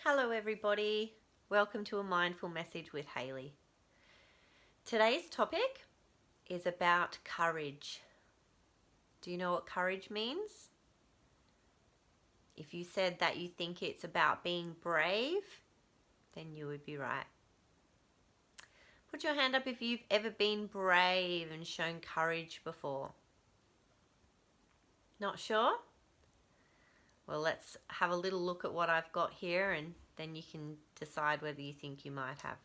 Hello everybody, welcome to a mindful message with Hayley. Today's topic is about courage. Do you know what courage means? If you said that you think it's about being brave, then you would be right. Put your hand up if you've ever been brave and shown courage before. Not sure? Well, let's have a little look at what I've got here and then you can decide whether you think you might have.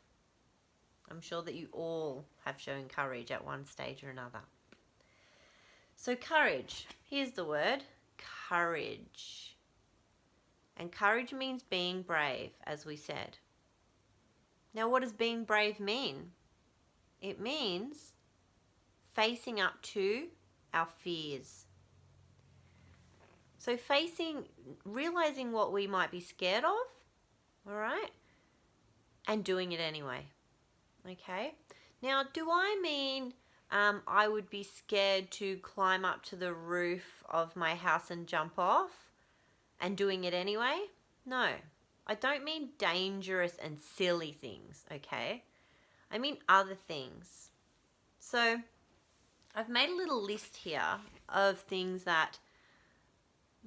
I'm sure that you all have shown courage at one stage or another. So courage, here's the word, courage. And courage means being brave, as we said. Now, what does being brave mean? It means facing up to our fears. So realizing what we might be scared of, all right, and doing it anyway, okay? Now, do I mean I would be scared to climb up to the roof of my house and jump off and doing it anyway? No, I don't mean dangerous and silly things, okay? I mean other things. So I've made a little list here of things that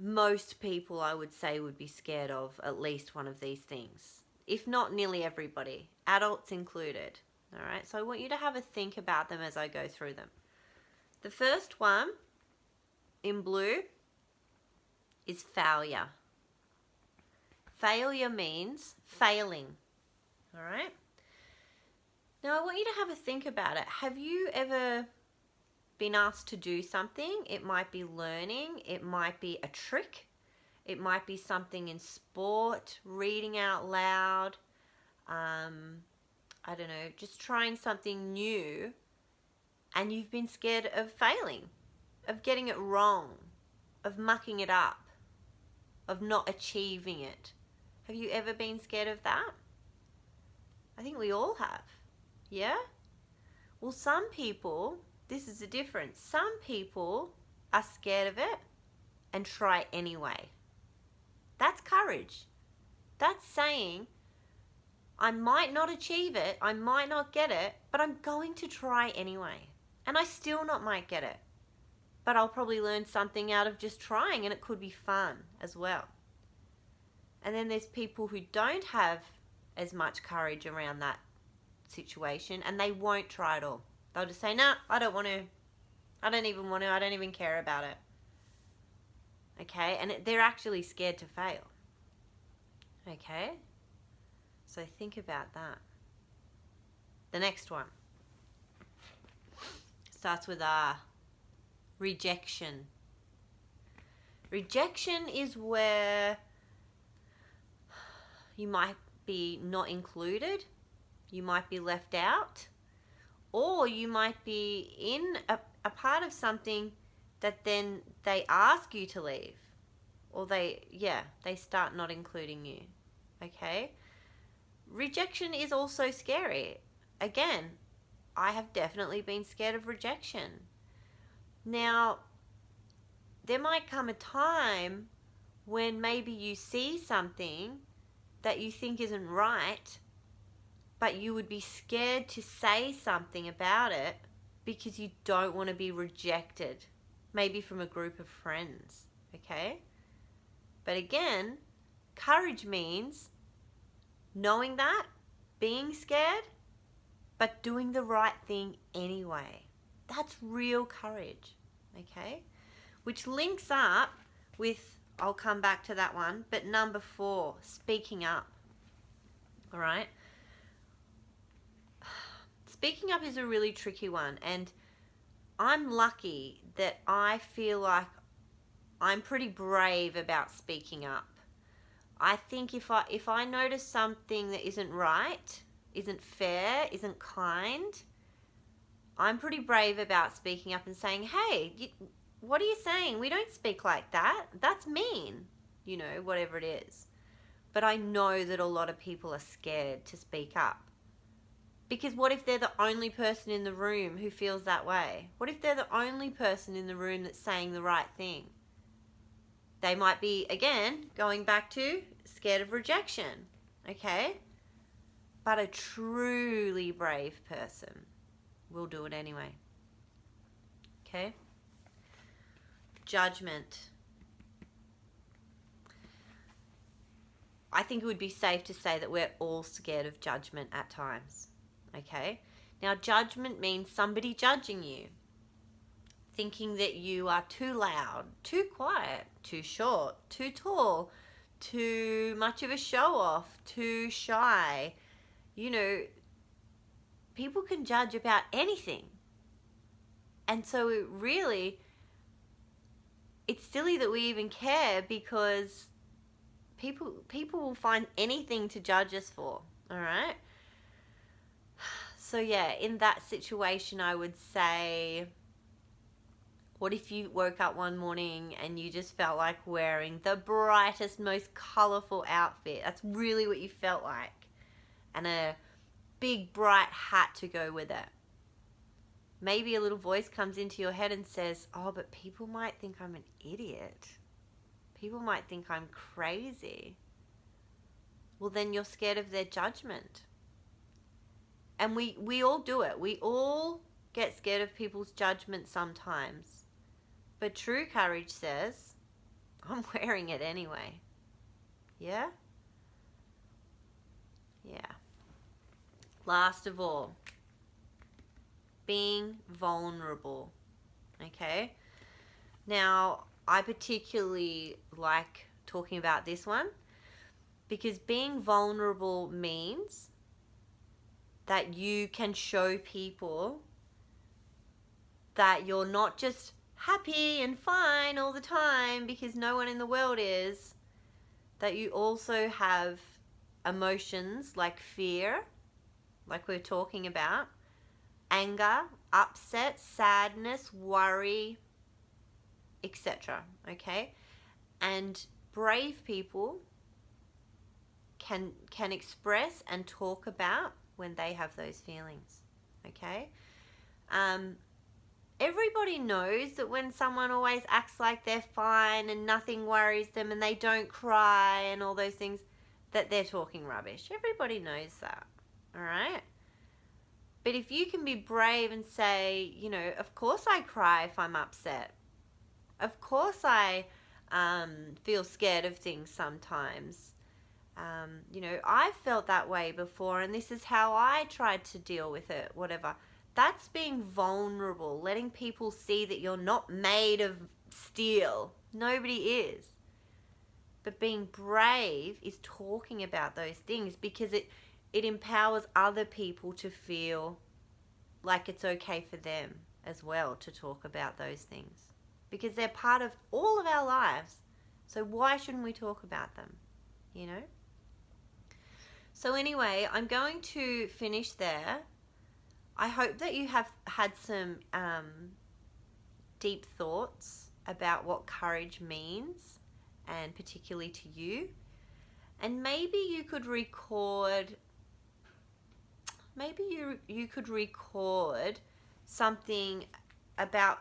most people, I would say, would be scared of at least one of these things, if not nearly everybody, adults included. All right, so I want you to have a think about them as I go through them. The first one in blue is failure. Failure means failing. All right. Now I want you to have a think about it. Have you ever been asked to do something? It might be learning, it might be a trick, it might be something in sport, reading out loud, I don't know, just trying something new, and you've been scared of failing, of getting it wrong, of mucking it up, of not achieving it. Have you ever been scared of that? I think we all have. Yeah? Well, some people, this is the difference. Some people are scared of it and try anyway. That's courage. That's saying, I might not achieve it, I might not get it, but I'm going to try anyway. And I still not might get it. But I'll probably learn something out of just trying, and it could be fun as well. And then there's people who don't have as much courage around that situation and they won't try at all. They'll just say, no, I don't want to. I don't even want to. I don't even care about it. Okay? And they're actually scared to fail. Okay? So think about that. The next one starts with R. Rejection. Rejection is where you might be not included. You might be left out. Or you might be in a part of something that then they ask you to leave. Or they start not including you. Okay? Rejection is also scary. Again, I have definitely been scared of rejection. Now, there might come a time when maybe you see something that you think isn't right, but you would be scared to say something about it because you don't want to be rejected, maybe from a group of friends, okay? But again, courage means knowing that, being scared, but doing the right thing anyway. That's real courage, okay? Which links up with, I'll come back to that one, but number 4, speaking up, all right? Speaking up is a really tricky one, and I'm lucky that I feel like I'm pretty brave about speaking up. I think if I notice something that isn't right, isn't fair, isn't kind, I'm pretty brave about speaking up and saying, hey, what are you saying? We don't speak like that. That's mean, whatever it is. But I know that a lot of people are scared to speak up. Because what if they're the only person in the room who feels that way? What if they're the only person in the room that's saying the right thing? They might be, again, going back to scared of rejection. okay? But a truly brave person will do it anyway. Okay? Judgment. I think it would be safe to say that we're all scared of judgment at times. Okay? Now, judgment means somebody judging you, thinking that you are too loud, too quiet, too short, too tall, too much of a show off, too shy. You know, people can judge about anything. And so it's silly that we even care, because people will find anything to judge us for, all right? So yeah, in that situation, I would say, what if you woke up one morning and you just felt like wearing the brightest, most colorful outfit? That's really what you felt like. And a big bright hat to go with it. Maybe a little voice comes into your head and says, oh, but people might think I'm an idiot. People might think I'm crazy. Well, then you're scared of their judgment. And we all do it. We all get scared of people's judgment sometimes. But true courage says, I'm wearing it anyway. Yeah? Yeah. Last of all, being vulnerable. Okay? Now, I particularly like talking about this one, because being vulnerable means that you can show people that you're not just happy and fine all the time, because no one in the world is, that you also have emotions like fear, like we're talking about, anger, upset, sadness, worry, etc. Okay? And brave people can express and talk about when they have those feelings. Okay? Everybody knows that when someone always acts like they're fine and nothing worries them and they don't cry and all those things, that they're talking rubbish. Everybody knows that. All right? But if you can be brave and say, you know, of course I cry if I'm upset. Of course I feel scared of things sometimes. You know, I've felt that way before, and this is how I tried to deal with it, whatever. That's being vulnerable, letting people see that you're not made of steel. Nobody is. But being brave is talking about those things, because it empowers other people to feel like it's okay for them as well to talk about those things, because they're part of all of our lives. So why shouldn't we talk about them, you know? So anyway, I'm going to finish there. I hope that you have had some deep thoughts about what courage means, and particularly to you. And maybe you could record, you could record something about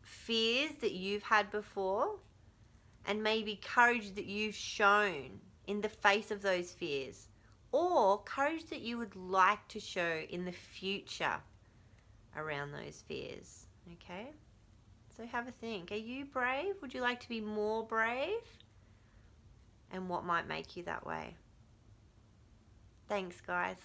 fears that you've had before, and maybe courage that you've shown in the face of those fears, or courage that you would like to show in the future around those fears. Okay? So have a think. Are you brave? Would you like to be more brave? And what might make you that way? Thanks, guys.